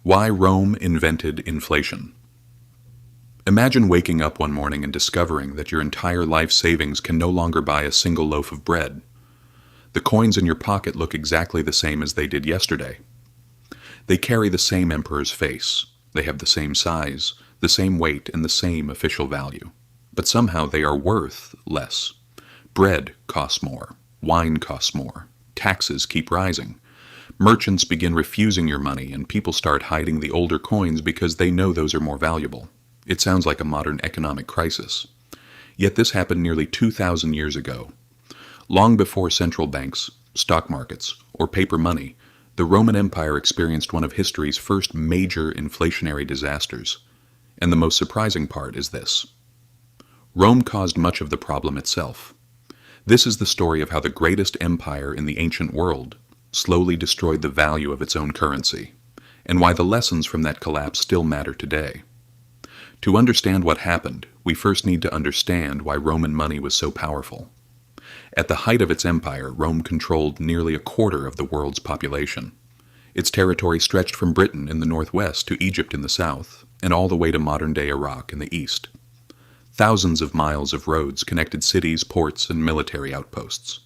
Why Rome invented inflation. Imagine waking up one morning and discovering that your entire life savings can no longer buy a single loaf of bread. The coins in your pocket look exactly the same as they did yesterday. They carry the same emperor's face. They have the same size, the same weight, and the same official value. But somehow they are worth less. Bread costs more. Wine costs more. Taxes keep rising. Merchants begin refusing your money, and people start hiding the older coins because they know those are more valuable. It sounds like a modern economic crisis. Yet this happened nearly 2,000 years ago. Long before central banks, stock markets, or paper money, the Roman Empire experienced one of history's first major inflationary disasters. And the most surprising part is this. Rome caused much of the problem itself. This is the story of how the greatest empire in the ancient world slowly destroyed the value of its own currency, and why the lessons from that collapse still matter today. To understand what happened, we first need to understand why Roman money was so powerful. At the height of its empire, Rome controlled nearly a quarter of the world's population. Its territory stretched from Britain in the northwest to Egypt in the south, and all the way to modern-day Iraq in the east. Thousands of miles of roads connected cities, ports, and military outposts.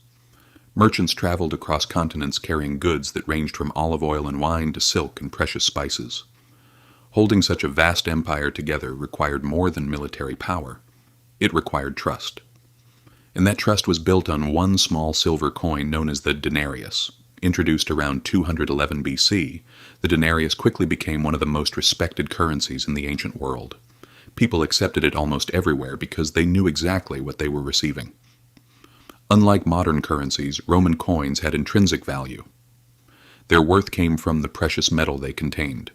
Merchants traveled across continents carrying goods that ranged from olive oil and wine to silk and precious spices. Holding such a vast empire together required more than military power. It required trust. And that trust was built on one small silver coin known as the denarius. Introduced around 211 BC, the denarius quickly became one of the most respected currencies in the ancient world. People accepted it almost everywhere because they knew exactly what they were receiving. Unlike modern currencies, Roman coins had intrinsic value. Their worth came from the precious metal they contained.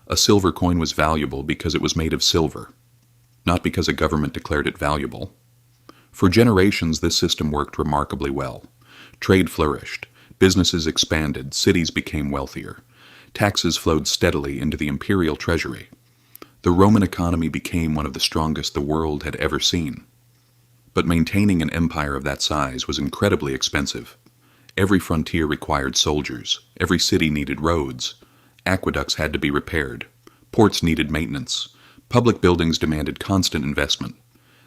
A silver coin was valuable because it was made of silver, not because a government declared it valuable. For generations, this system worked remarkably well. Trade flourished, businesses expanded, cities became wealthier. Taxes flowed steadily into the imperial treasury. The Roman economy became one of the strongest the world had ever seen. But maintaining an empire of that size was incredibly expensive. Every frontier required soldiers. Every city needed roads. Aqueducts had to be repaired. Ports needed maintenance. Public buildings demanded constant investment.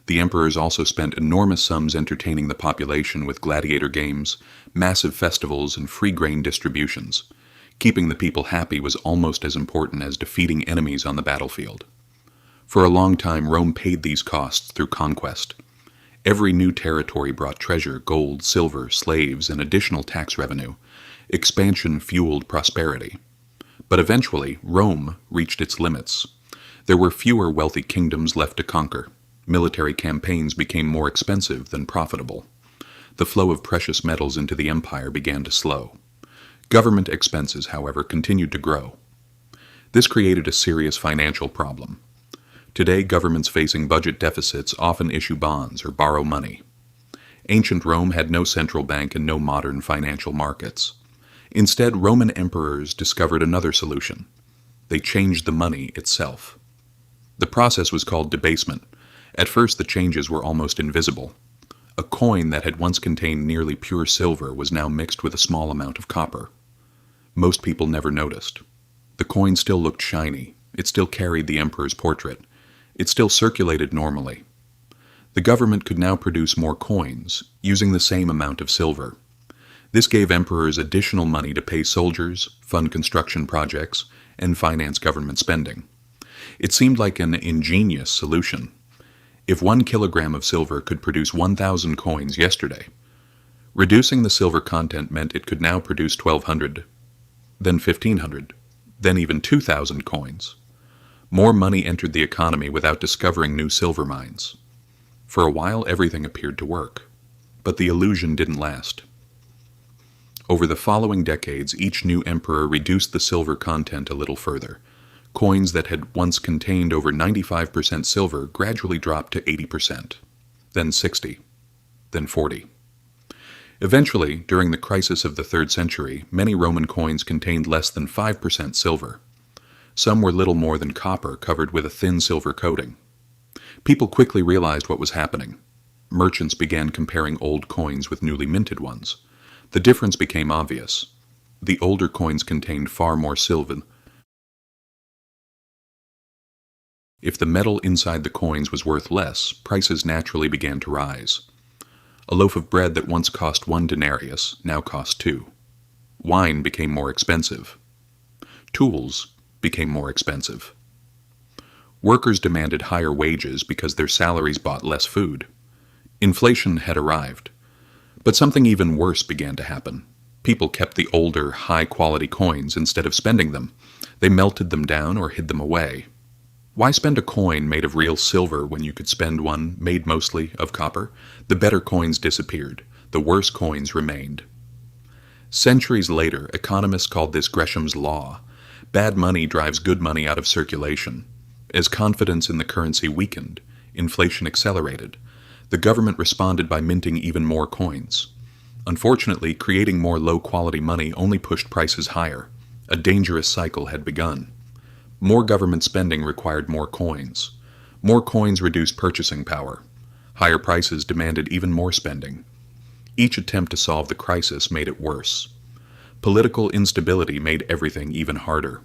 The emperors also spent enormous sums entertaining the population with gladiator games, massive festivals, and free grain distributions. Keeping the people happy was almost as important as defeating enemies on the battlefield. For a long time, Rome paid these costs through conquest. Every new territory brought treasure, gold, silver, slaves, and additional tax revenue. Expansion fueled prosperity. But eventually, Rome reached its limits. There were fewer wealthy kingdoms left to conquer. Military campaigns became more expensive than profitable. The flow of precious metals into the empire began to slow. Government expenses, however, continued to grow. This created a serious financial problem. Today, governments facing budget deficits often issue bonds or borrow money. Ancient Rome had no central bank and no modern financial markets. Instead, Roman emperors discovered another solution. They changed the money itself. The process was called debasement. At first, the changes were almost invisible. A coin that had once contained nearly pure silver was now mixed with a small amount of copper. Most people never noticed. The coin still looked shiny. It still carried the emperor's portrait. It still circulated normally. The government could now produce more coins, using the same amount of silver. This gave emperors additional money to pay soldiers, fund construction projects, and finance government spending. It seemed like an ingenious solution. If 1 kilogram of silver could produce 1,000 coins yesterday, reducing the silver content meant it could now produce 1,200, then 1,500, then even 2,000 coins. More money entered the economy without discovering new silver mines. For a while, everything appeared to work. But the illusion didn't last. Over the following decades, each new emperor reduced the silver content a little further. Coins that had once contained over 95% silver gradually dropped to 80%, then 60%, then 40%. Eventually, during the crisis of the 3rd century, many Roman coins contained less than 5% silver. Some were little more than copper covered with a thin silver coating. People quickly realized what was happening. Merchants began comparing old coins with newly minted ones. The difference became obvious. The older coins contained far more silver If the metal inside the coins was worth less, prices naturally began to rise. A loaf of bread that once cost 1 denarius now cost 2. Wine became more expensive. Tools became more expensive. Workers demanded higher wages because their salaries bought less food. Inflation had arrived. But something even worse began to happen. People kept the older, high-quality coins instead of spending them. They melted them down or hid them away. Why spend a coin made of real silver when you could spend one made mostly of copper? The better coins disappeared. The worse coins remained. Centuries later, economists called this Gresham's Law. Bad money drives good money out of circulation. As confidence in the currency weakened, inflation accelerated. The government responded by minting even more coins. Unfortunately, creating more low-quality money only pushed prices higher. A dangerous cycle had begun. More government spending required more coins. More coins reduced purchasing power. Higher prices demanded even more spending. Each attempt to solve the crisis made it worse. Political instability made everything even harder.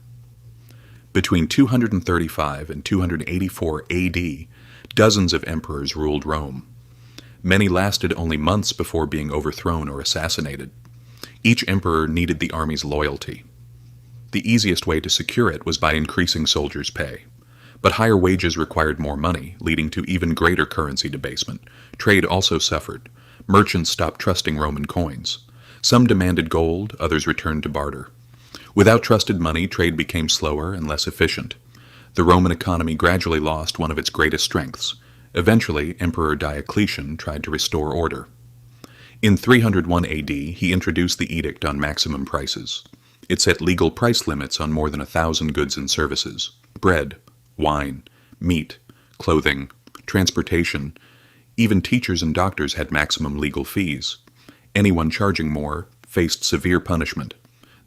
Between 235 and 284 AD, dozens of emperors ruled Rome. Many lasted only months before being overthrown or assassinated. Each emperor needed the army's loyalty. The easiest way to secure it was by increasing soldiers' pay. But higher wages required more money, leading to even greater currency debasement. Trade also suffered. Merchants stopped trusting Roman coins. Some demanded gold, others returned to barter. Without trusted money, trade became slower and less efficient. The Roman economy gradually lost one of its greatest strengths. Eventually, Emperor Diocletian tried to restore order. In 301 AD, he introduced the Edict on maximum prices. It set legal price limits on more than 1,000 goods and services: bread, wine, meat, clothing, transportation. Even teachers and doctors had maximum legal fees. Anyone charging more faced severe punishment.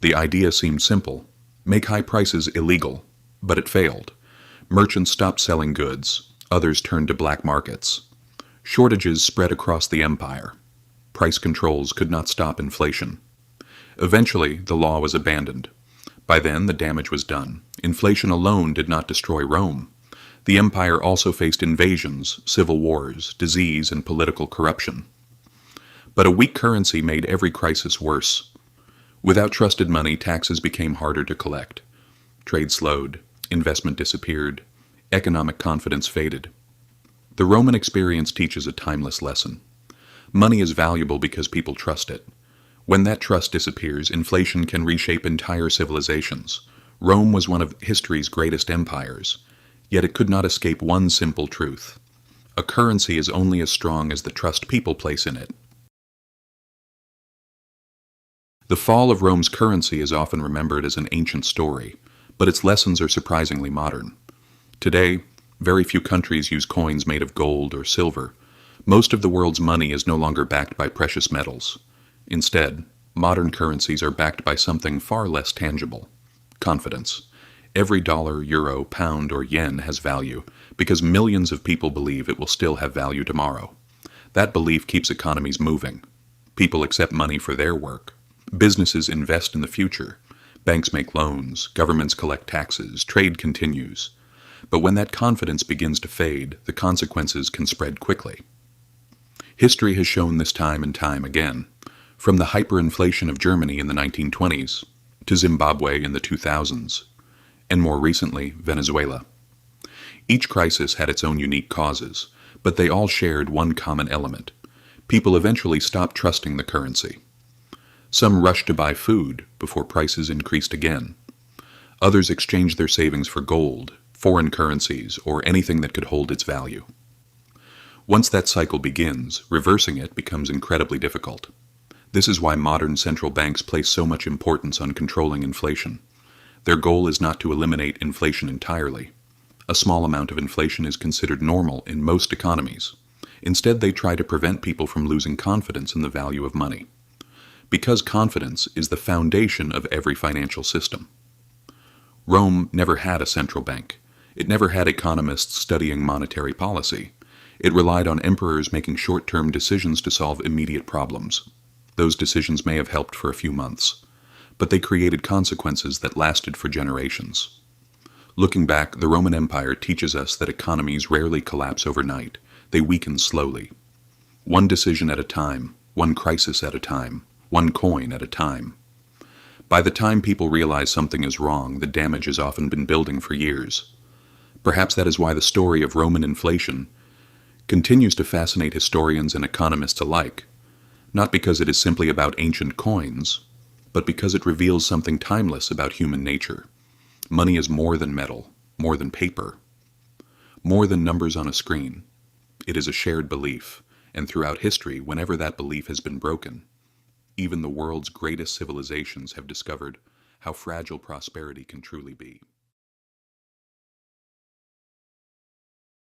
The idea seemed simple: make high prices illegal. But it failed. Merchants stopped selling goods. Others turned to black markets. Shortages spread across the empire. Price controls could not stop inflation. Eventually, the law was abandoned. By then, the damage was done. Inflation alone did not destroy Rome. The empire also faced invasions, civil wars, disease, and political corruption. But a weak currency made every crisis worse. Without trusted money, taxes became harder to collect. Trade slowed, investment disappeared, economic confidence faded. The Roman experience teaches a timeless lesson. Money is valuable because people trust it. When that trust disappears, inflation can reshape entire civilizations. Rome was one of history's greatest empires, yet it could not escape one simple truth: a currency is only as strong as the trust people place in it. The fall of Rome's currency is often remembered as an ancient story, but its lessons are surprisingly modern. Today, very few countries use coins made of gold or silver. Most of the world's money is no longer backed by precious metals. Instead, modern currencies are backed by something far less tangible: confidence. Every dollar, euro, pound, or yen has value because millions of people believe it will still have value tomorrow. That belief keeps economies moving. People accept money for their work. Businesses invest in the future. Banks make loans. Governments collect taxes. Trade continues. But when that confidence begins to fade, the consequences can spread quickly. History has shown this time and time again. From the hyperinflation of Germany in the 1920s, to Zimbabwe in the 2000s, and more recently, Venezuela. Each crisis had its own unique causes, but they all shared one common element. People eventually stopped trusting the currency. Some rushed to buy food before prices increased again. Others exchanged their savings for gold, foreign currencies, or anything that could hold its value. Once that cycle begins, reversing it becomes incredibly difficult. This is why modern central banks place so much importance on controlling inflation. Their goal is not to eliminate inflation entirely. A small amount of inflation is considered normal in most economies. Instead, they try to prevent people from losing confidence in the value of money. Because confidence is the foundation of every financial system. Rome never had a central bank. It never had economists studying monetary policy. It relied on emperors making short-term decisions to solve immediate problems. Those decisions may have helped for a few months, but they created consequences that lasted for generations. Looking back, the Roman Empire teaches us that economies rarely collapse overnight. They weaken slowly. One decision at a time, one crisis at a time, one coin at a time. By the time people realize something is wrong, the damage has often been building for years. Perhaps that is why the story of Roman inflation continues to fascinate historians and economists alike, not because it is simply about ancient coins, but because it reveals something timeless about human nature. Money is more than metal, more than paper, more than numbers on a screen. It is a shared belief, and throughout history, whenever that belief has been broken, even the world's greatest civilizations have discovered how fragile prosperity can truly be.